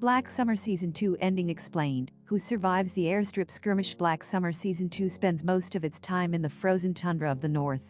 Black Summer Season 2 ending explained. Who survives the airstrip skirmish? Black Summer Season 2 spends most of its time in the frozen tundra of the north.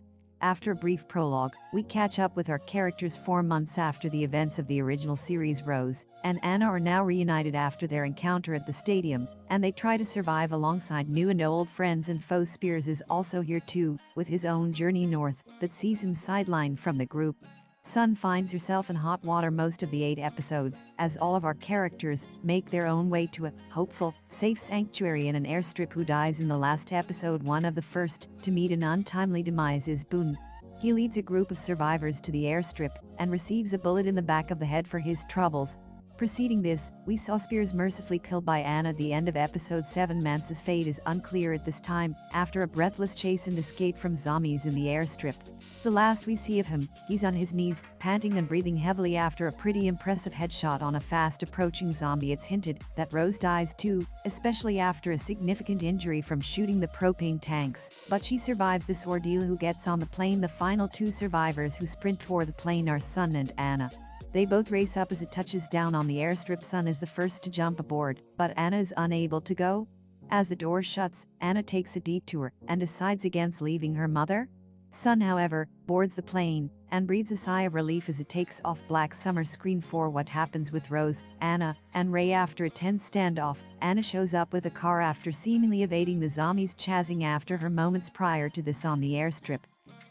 After a brief prologue, we catch up with our characters 4 months after the events of the original series. Rose and Anna are now reunited after their encounter at the stadium, and they try to survive alongside new and old friends and foes. Spears is also here too, with his own journey north that sees him sidelined from the group. Sun finds herself in hot water most of the 8 episodes, as all of our characters make their own way to a hopeful, safe sanctuary in an airstrip. Who dies in the last episode? One of the first to meet an untimely demise is Boone. He leads a group of survivors to the airstrip and receives a bullet in the back of the head for his troubles. Preceding this, we saw Spears mercifully killed by Anna at the end of episode 7. Mance's fate is unclear at this time, after a breathless chase and escape from zombies in the airstrip. The last we see of him, he's on his knees, panting and breathing heavily after a pretty impressive headshot on a fast-approaching zombie. It's hinted that Rose dies too, especially after a significant injury from shooting the propane tanks, but she survives this ordeal. Who gets on the plane? The final 2 survivors who sprint toward the plane are Sun and Anna. They both race up as it touches down on the airstrip. Sun is the first to jump aboard, but Anna is unable to go. As the door shuts, Anna takes a detour and decides against leaving her mother. Sun, however, boards the plane and breathes a sigh of relief as it takes off. Black Summer Screen 4. What happens with Rose, Anna, and Ray after a tense standoff? Anna shows up with a car after seemingly evading the zombies chasing after her moments prior to this on the airstrip.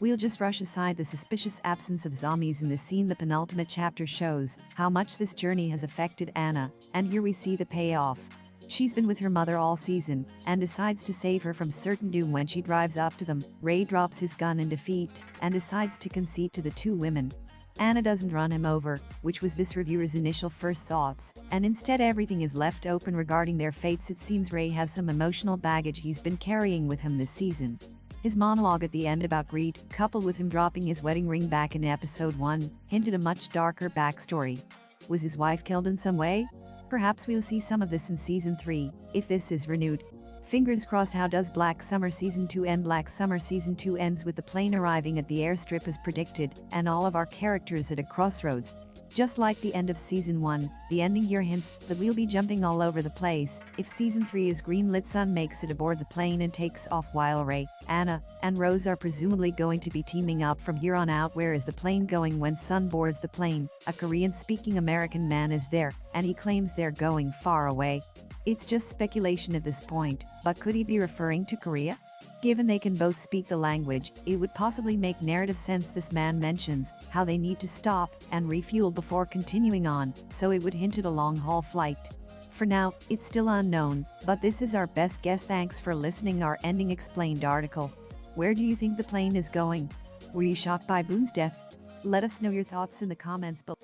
We'll just rush aside the suspicious absence of zombies in the scene. The penultimate chapter shows how much this journey has affected Anna, and here we see the payoff. She's been with her mother all season and decides to save her from certain doom. When she drives up to them, Ray drops his gun in defeat and decides to concede to the 2 women. Anna doesn't run him over, which was this reviewer's initial first thoughts, and instead everything is left open regarding their fates. It seems Ray has some emotional baggage he's been carrying with him this season. His monologue at the end about greed, coupled with him dropping his wedding ring back in episode 1, hinted a much darker backstory. Was his wife killed in some way? Perhaps we'll see some of this in Season 3, if this is renewed. Fingers crossed. How does Black Summer Season 2 end? Black Summer Season 2 ends with the plane arriving at the airstrip as predicted, and all of our characters at a crossroads. Just like the end of Season 1, the ending here hints that we'll be jumping all over the place if Season 3 is greenlit. Sun makes it aboard the plane and takes off while Ray, Anna, and Rose are presumably going to be teaming up from here on out. Where is the plane going? When Sun boards the plane, a Korean-speaking American man is there, and he claims they're going far away. It's just speculation at this point, but could he be referring to Korea? Given they can both speak the language, it would possibly make narrative sense. This man mentions how they need to stop and refuel before continuing on, so it would hint at a long-haul flight. For now, it's still unknown, but this is our best guess. Thanks for listening. Our ending explained article. Where do you think the plane is going? Were you shocked by Boone's death? Let us know your thoughts in the comments below.